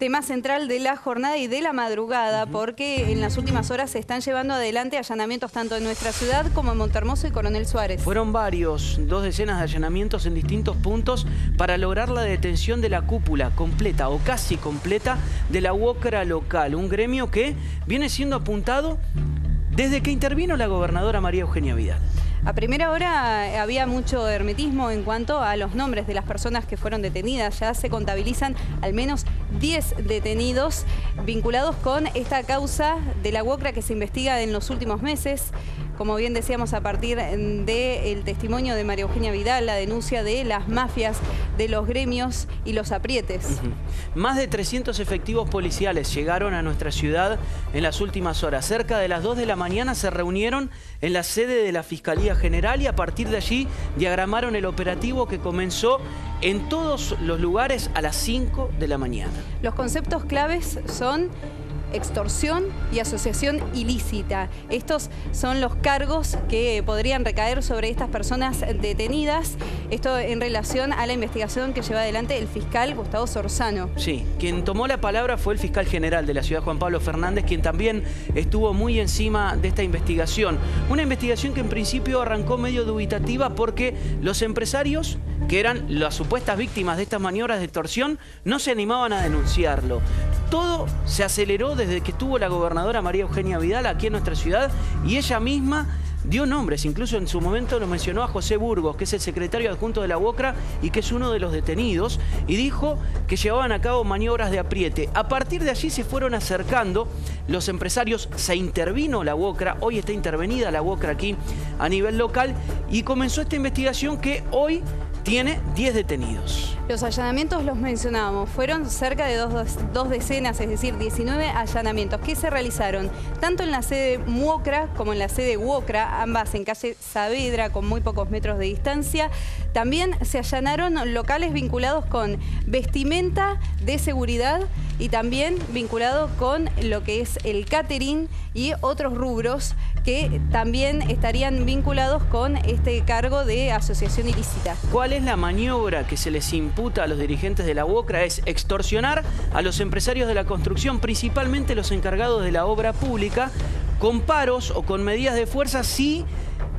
tema central de la jornada y de la madrugada, porque en las últimas horas se están llevando adelante allanamientos tanto en nuestra ciudad como en Montehermoso y Coronel Suárez. Fueron varios, 2 decenas de allanamientos en distintos puntos para lograr la detención de la cúpula completa o casi completa de la UOCRA local, un gremio que viene siendo apuntado desde que intervino la gobernadora María Eugenia Vidal. A primera hora había mucho hermetismo en cuanto a los nombres de las personas que fueron detenidas. Ya se contabilizan al menos 10 detenidos vinculados con esta causa de la UOCRA que se investiga en los últimos meses. Como bien decíamos, a partir del testimonio de María Eugenia Vidal, la denuncia de las mafias, de los gremios y los aprietes. Más de 300 efectivos policiales llegaron a nuestra ciudad en las últimas horas. Cerca de las 2 de la mañana se reunieron en la sede de la Fiscalía General y a partir de allí diagramaron el operativo que comenzó en todos los lugares a las 5 de la mañana. Los conceptos claves son extorsión y asociación ilícita. Estos son los cargos que podrían recaer sobre estas personas detenidas. Esto en relación a la investigación que lleva adelante el fiscal Gustavo Sorzano. Sí, quien tomó la palabra fue el fiscal general de la ciudad, Juan Pablo Fernández, quien también estuvo muy encima de esta investigación. Una investigación que en principio arrancó medio dubitativa porque los empresarios, que eran las supuestas víctimas de estas maniobras de extorsión, no se animaban a denunciarlo. Todo se aceleró desde que estuvo la gobernadora María Eugenia Vidal aquí en nuestra ciudad y ella misma dio nombres, incluso en su momento lo mencionó a José Burgos, que es el secretario adjunto de la UOCRA y que es uno de los detenidos, y dijo que llevaban a cabo maniobras de apriete. A partir de allí se fueron acercando los empresarios, se intervino la UOCRA, hoy está intervenida la UOCRA aquí a nivel local y comenzó esta investigación que hoy tiene 10 detenidos. Los allanamientos los mencionábamos, fueron cerca de dos decenas, es decir, 19 allanamientos que se realizaron tanto en la sede MUOCRA como en la sede UOCRA, ambas en calle Saavedra con muy pocos metros de distancia. También se allanaron locales vinculados con vestimenta de seguridad y también vinculados con lo que es el catering y otros rubros que también estarían vinculados con este cargo de asociación ilícita. ¿Cuál es la maniobra que se les imputa a los dirigentes de la UOCRA? Es extorsionar a los empresarios de la construcción, principalmente los encargados de la obra pública, con paros o con medidas de fuerza si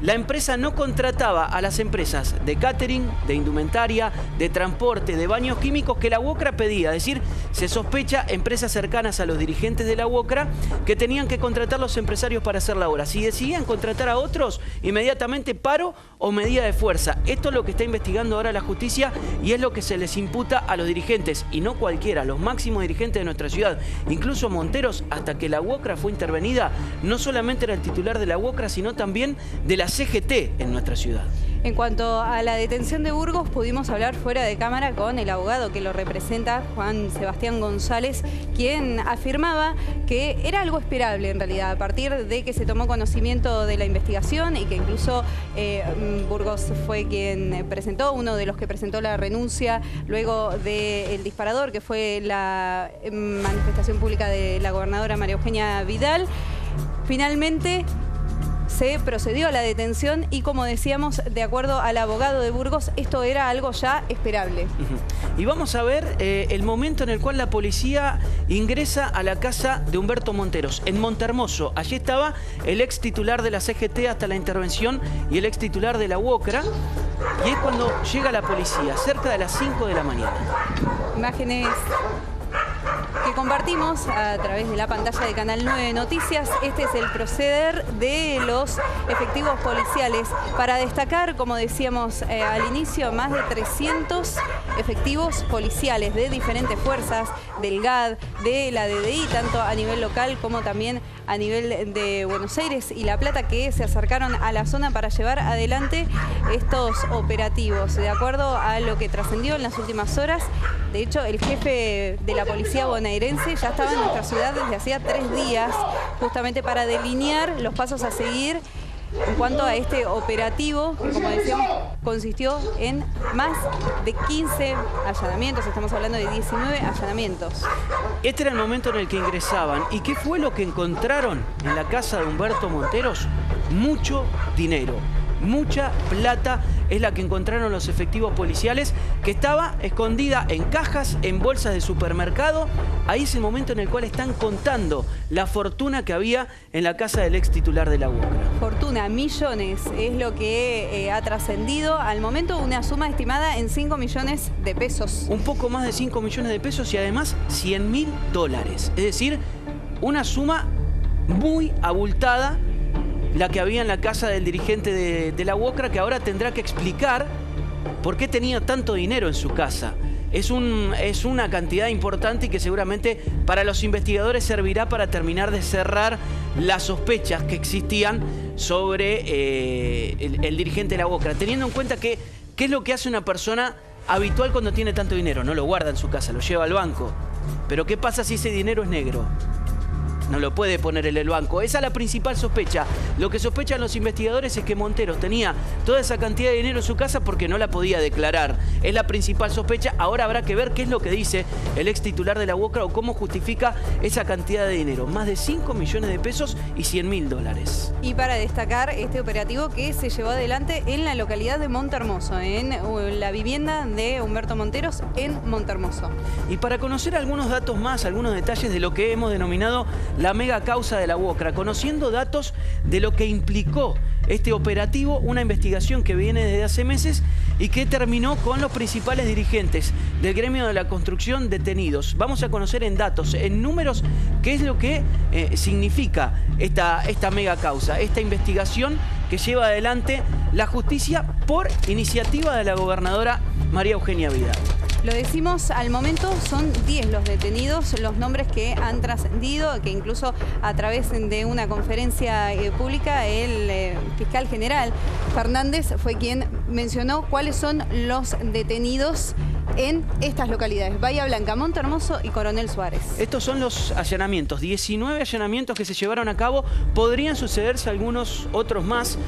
la empresa no contrataba a las empresas de catering, de indumentaria, de transporte, de baños químicos que la UOCRA pedía. Es decir, se sospecha empresas cercanas a los dirigentes de la UOCRA que tenían que contratar a los empresarios para hacer la obra. Si decidían contratar a otros, inmediatamente paro o medida de fuerza. Esto es lo que está investigando ahora la justicia y es lo que se les imputa a los dirigentes, y no cualquiera, los máximos dirigentes de nuestra ciudad. Incluso Monteros, hasta que la UOCRA fue intervenida, no solamente era el titular de la UOCRA, sino también de la CGT en nuestra ciudad. En cuanto a la detención de Burgos, pudimos hablar fuera de cámara con el abogado que lo representa, Juan Sebastián González, quien afirmaba que era algo esperable en realidad, a partir de que se tomó conocimiento de la investigación y que incluso Burgos fue quien presentó, uno de los que presentó la renuncia luego del disparador, que fue la manifestación pública de la gobernadora María Eugenia Vidal. Finalmente se procedió a la detención y, como decíamos, de acuerdo al abogado de Burgos, esto era algo ya esperable. Y vamos a ver el momento en el cual la policía ingresa a la casa de Humberto Monteros, en Montehermoso. Allí estaba el ex titular de la CGT hasta la intervención y el ex titular de la UOCRA. Y es cuando llega la policía, cerca de las 5 de la mañana. Imágenes que compartimos a través de la pantalla de Canal 9 Noticias. Este es el proceder de los efectivos policiales. Para destacar, como decíamos al inicio, más de 300 efectivos policiales de diferentes fuerzas, del GAD, de la DDI, tanto a nivel local como también a nivel de Buenos Aires y La Plata, que se acercaron a la zona para llevar adelante estos operativos. De acuerdo a lo que trascendió en las últimas horas, de hecho, el jefe de la policía bonaerense ya estaba en nuestra ciudad desde hacía 3 días, justamente para delinear los pasos a seguir en cuanto a este operativo, que, como decíamos, consistió en más de 15 allanamientos. Estamos hablando de 19 allanamientos. Este era el momento en el que ingresaban. ¿Y qué fue lo que encontraron en la casa de Humberto Monteros? Mucho dinero. mucha plata es la que encontraron los efectivos policiales, que estaba escondida en cajas, en bolsas de supermercado. Ahí es el momento en el cual están contando la fortuna que había en la casa del ex titular de la UOCRA. Fortuna, millones, es lo que ha trascendido. Al momento una suma estimada en 5 millones de pesos. Un poco más de 5 millones de pesos y además $100.000. Es decir, una suma muy abultada la que había en la casa del dirigente de la UOCRA, que ahora tendrá que explicar por qué tenía tanto dinero en su casa. Es una cantidad importante y que seguramente para los investigadores servirá para terminar de cerrar las sospechas que existían sobre el dirigente de la UOCRA, teniendo en cuenta que qué es lo que hace una persona habitual cuando tiene tanto dinero. No lo guarda en su casa, lo lleva al banco. Pero ¿qué pasa si ese dinero es negro? No lo puede poner en el banco. Esa es la principal sospecha. Lo que sospechan los investigadores es que Monteros tenía toda esa cantidad de dinero en su casa porque no la podía declarar. Es la principal sospecha. Ahora habrá que ver qué es lo que dice el ex titular de la UOCRA o cómo justifica esa cantidad de dinero. Más de 5 millones de pesos y $100.000. Y para destacar este operativo que se llevó adelante en la localidad de Montehermoso, en la vivienda de Humberto Monteros en Montehermoso. Y para conocer algunos datos más, algunos detalles de lo que hemos denominado la mega causa de la UOCRA, conociendo datos de lo que implicó este operativo, una investigación que viene desde hace meses y que terminó con los principales dirigentes del gremio de la construcción detenidos. Vamos a conocer en datos, en números, qué es lo que significa esta mega causa, esta investigación que lleva adelante la justicia por iniciativa de la gobernadora María Eugenia Vidal. Lo decimos, al momento son 10 los detenidos, los nombres que han trascendido, que incluso a través de una conferencia pública el fiscal general Fernández fue quien mencionó cuáles son los detenidos en estas localidades: Bahía Blanca, Montehermoso y Coronel Suárez. Estos son los allanamientos, 19 allanamientos que se llevaron a cabo. Podrían sucederse algunos otros más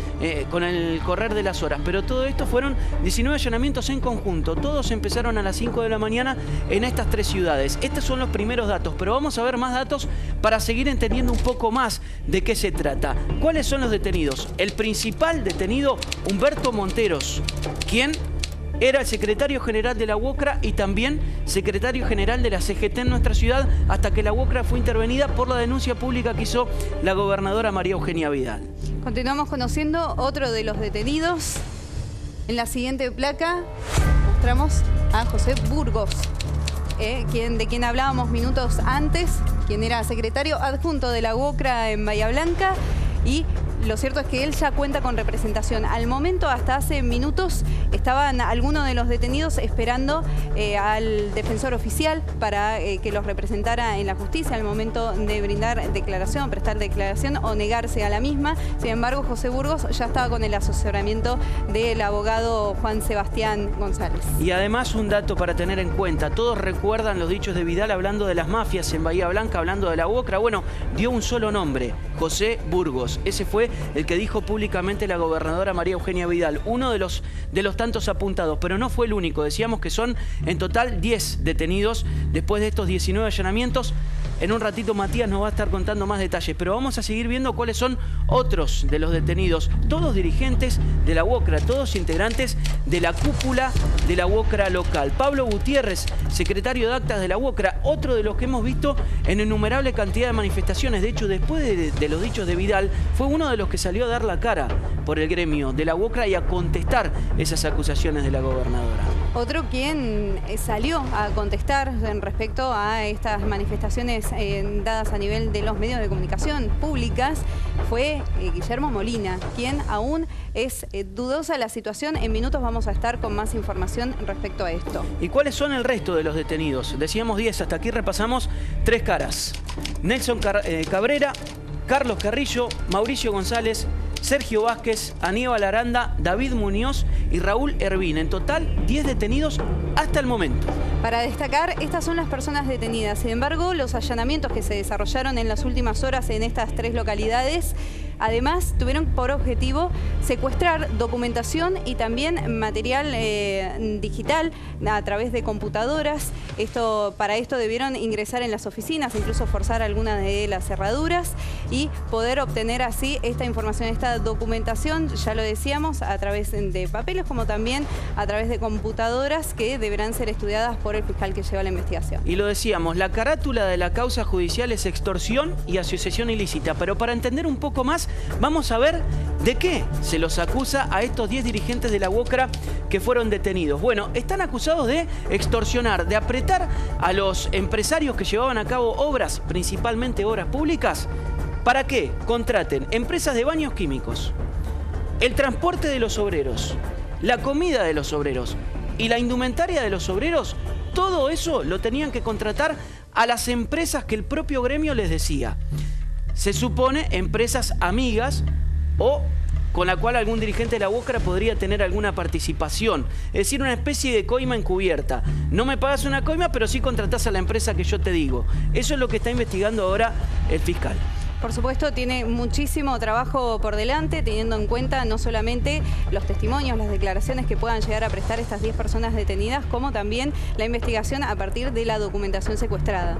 con el correr de las horas, pero todo esto fueron 19 allanamientos en conjunto. Todos empezaron a las 5 de la mañana en estas 3 ciudades. Estos son los primeros datos, pero vamos a ver más datos para seguir entendiendo un poco más de qué se trata. ¿Cuáles son los detenidos? El principal detenido, Humberto Monteros, quien era el secretario general de la UOCRA y también secretario general de la CGT en nuestra ciudad, hasta que la UOCRA fue intervenida por la denuncia pública que hizo la gobernadora María Eugenia Vidal. Continuamos conociendo otro de los detenidos. En la siguiente placa mostramos a José Burgos, de quien hablábamos minutos antes, quien era secretario adjunto de la UOCRA en Bahía Blanca, y lo cierto es que él ya cuenta con representación. Al momento, hasta hace minutos, estaban algunos de los detenidos esperando al defensor oficial para que los representara en la justicia al momento de brindar declaración, prestar declaración o negarse a la misma. Sin embargo, José Burgos ya estaba con el asesoramiento del abogado Juan Sebastián González. Y además, un dato para tener en cuenta: todos recuerdan los dichos de Vidal hablando de las mafias en Bahía Blanca, hablando de la UOCRA. Bueno, dio un solo nombre: José Burgos. Ese fue el que dijo públicamente la gobernadora María Eugenia Vidal, uno de los tantos apuntados, pero no fue el único. Decíamos que son en total 10 detenidos después de estos 19 allanamientos. En un ratito Matías nos va a estar contando más detalles, pero vamos a seguir viendo cuáles son otros de los detenidos, todos dirigentes de la UOCRA, todos integrantes de la cúpula de la UOCRA local. Pablo Gutiérrez, secretario de actas de la UOCRA, otro de los que hemos visto en innumerable cantidad de manifestaciones. De hecho, después de los dichos de Vidal, fue uno de los que salió a dar la cara por el gremio de la UOCRA y a contestar esas acusaciones de la gobernadora. Otro quien salió a contestar en respecto a estas manifestaciones dadas a nivel de los medios de comunicación públicas fue Guillermo Molina, quien aún es dudosa la situación. En minutos vamos a estar con más información respecto a esto. ¿Y cuáles son el resto de los detenidos? Decíamos 10, hasta aquí repasamos 3 caras: Nelson Cabrera, Carlos Carrillo, Mauricio González, Sergio Vázquez, Aníbal Aranda, David Muñoz y Raúl Hervín. En total, 10 detenidos hasta el momento. Para destacar, estas son las personas detenidas. Sin embargo, los allanamientos que se desarrollaron en las últimas horas en estas 3 localidades Además, tuvieron por objetivo secuestrar documentación y también material digital a través de computadoras. Para esto debieron ingresar en las oficinas, incluso forzar algunas de las cerraduras y poder obtener así esta información, esta documentación, ya lo decíamos, a través de papeles como también a través de computadoras que deberán ser estudiadas por el fiscal que lleva la investigación. Y lo decíamos, la carátula de la causa judicial es extorsión y asociación ilícita, pero para entender un poco más, vamos a ver de qué se los acusa a estos 10 dirigentes de la UOCRA que fueron detenidos. Bueno, están acusados de extorsionar, de apretar a los empresarios que llevaban a cabo obras, principalmente obras públicas, para que contraten empresas de baños químicos, el transporte de los obreros, la comida de los obreros y la indumentaria de los obreros. Todo eso lo tenían que contratar a las empresas que el propio gremio les decía. Se supone empresas amigas o con la cual algún dirigente de la UOCRA podría tener alguna participación. Es decir, una especie de coima encubierta. No me pagas una coima, pero sí contratás a la empresa que yo te digo. Eso es lo que está investigando ahora el fiscal. Por supuesto, tiene muchísimo trabajo por delante, teniendo en cuenta no solamente los testimonios, las declaraciones que puedan llegar a prestar estas 10 personas detenidas, como también la investigación a partir de la documentación secuestrada.